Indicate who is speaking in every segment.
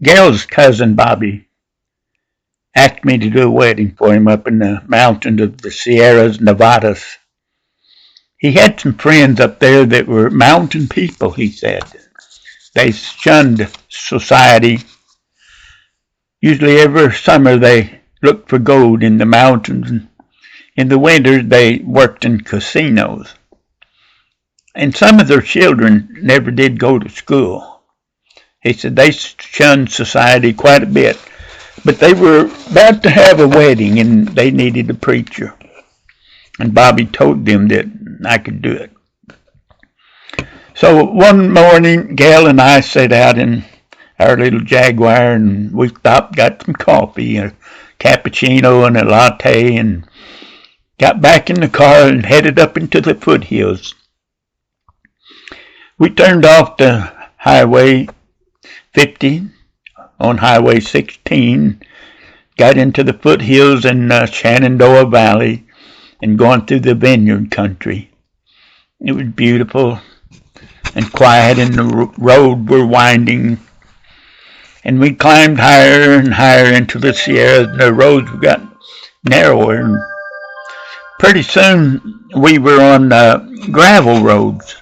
Speaker 1: Gail's cousin Bobby asked me to do a wedding for him up in the mountains of the Sierras Nevadas. He had some friends up there that were mountain people, he said. They shunned society. Usually every summer they looked for gold in the mountains. In the winters they worked in casinos. And some of their children never did go to school. He said they shunned society quite a bit. But they were about to have a wedding and they needed a preacher. And Bobby told them that I could do it. So one morning, Gail and I sat out in our little Jaguar and we stopped, got some coffee, a cappuccino and a latte, and got back in the car and headed up into the foothills. We turned off the Highway 50 on Highway 16, got into the foothills in Shenandoah Valley and going through the vineyard country. It was beautiful and quiet, and the road were winding. And we climbed higher and higher into the Sierras, and the roads got narrower. And pretty soon we were on gravel roads.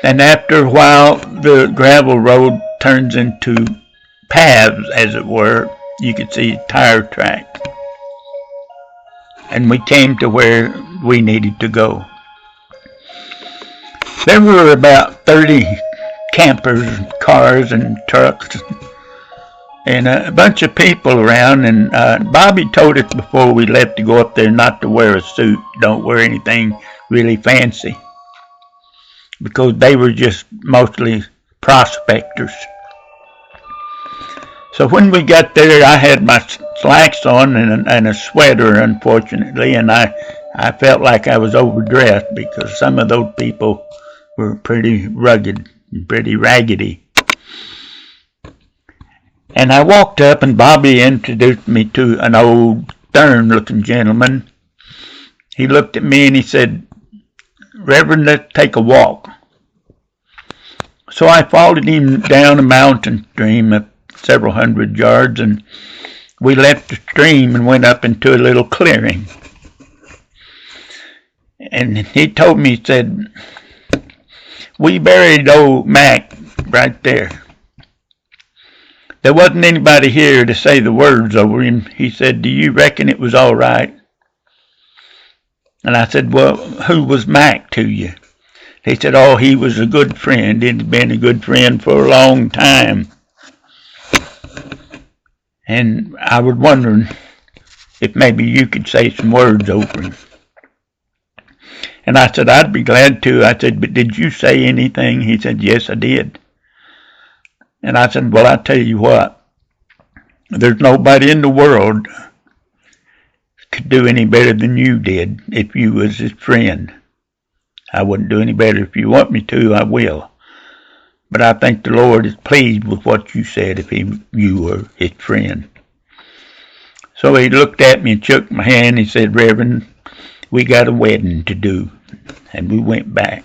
Speaker 1: And after a while, the gravel road turns into paths, as it were. You could see tire tracks. And we came to where we needed to go. There were about 30 campers, cars, and trucks, and a bunch of people around. And Bobby told us before we left to go up there not to wear a suit, don't wear anything really fancy, because they were just mostly prospectors. So when we got there, I had my slacks on and a sweater, unfortunately, and I felt like I was overdressed because some of those people were pretty rugged and pretty raggedy. And I walked up, and Bobby introduced me to an old, stern-looking gentleman. He looked at me and he said, "Reverend, let's take a walk." So I followed him down a mountain stream of several hundred yards, and we left the stream and went up into a little clearing. And he told me, he said, "We buried old Mac right there. There wasn't anybody here to say the words over him." He said, "Do you reckon it was all right?" And I said, "Well, who was Mac to you?" He said, "Oh, he was a good friend. He'd been a good friend for a long time." And I was wondering if maybe you could say some words over him. And I said, "I'd be glad to." I said, "But did you say anything?" He said, "Yes, I did." And I said, "Well, I tell you what, there's nobody in the world could do any better than you did if you was his friend. I wouldn't do any better. If you want me to, I will. But I think the Lord is pleased with what you said if you were his friend." So he looked at me and shook my hand. He said, "Reverend, we got a wedding to do." And we went back.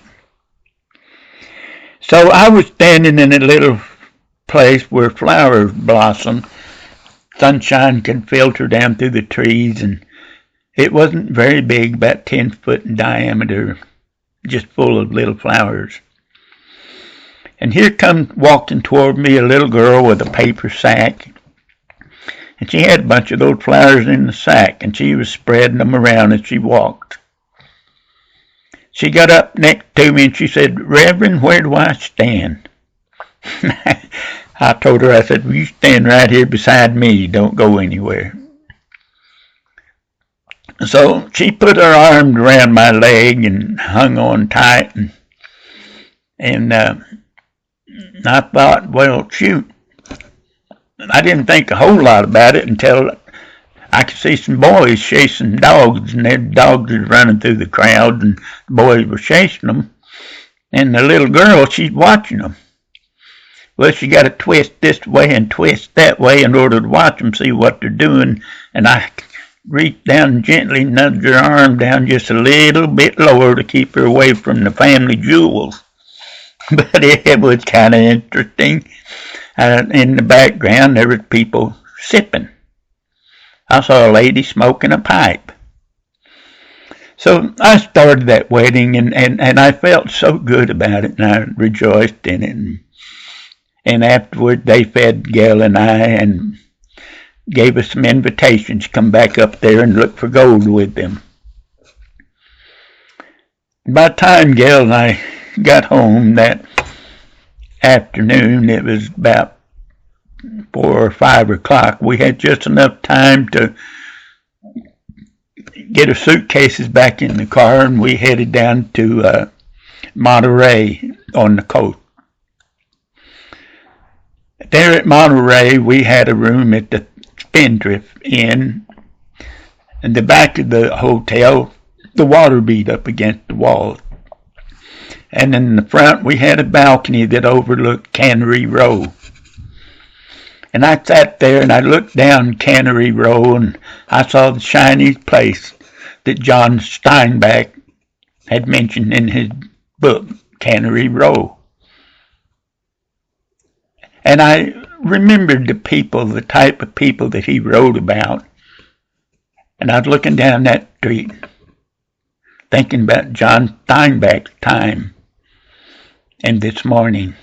Speaker 1: So I was standing in a little place where flowers blossomed. Sunshine could filter down through the trees, and it wasn't very big, about 10 foot in diameter, just full of little flowers. And here comes walking toward me a little girl with a paper sack. And she had a bunch of those flowers in the sack, and she was spreading them around as she walked. She got up next to me and she said, "Reverend, where do I stand?" I told her, I said, "Well, you stand right here beside me. Don't go anywhere." So she put her arms around my leg and hung on tight, and I thought, well, shoot. I didn't think a whole lot about it until I could see some boys chasing dogs, and their dogs was running through the crowd, and the boys were chasing them. And the little girl, she's watching them. Well, she got to twist this way and twist that way in order to watch them, see what they're doing. And I reached down and gently nudged her arm down just a little bit lower to keep her away from the family jewels. But it was kind of interesting. In the background, there was people sipping. I saw a lady smoking a pipe. So I started that wedding, and I felt so good about it, and I rejoiced in it. And afterward, they fed Gail and I and gave us some invitations to come back up there and look for gold with them. By the time Gail and I got home that afternoon, it was about 4 or 5 o'clock. We had just enough time to get our suitcases back in the car, and we headed down to Monterey on the coast. There at Monterey, we had a room at the Spindrift Inn. In the back of the hotel, the water beat up against the walls. And in the front, we had a balcony that overlooked Cannery Row. And I sat there and I looked down Cannery Row and I saw the Chinese place that John Steinbeck had mentioned in his book, Cannery Row. And I remembered the people, the type of people that he wrote about. And I was looking down that street, thinking about John Steinbeck's time and this morning.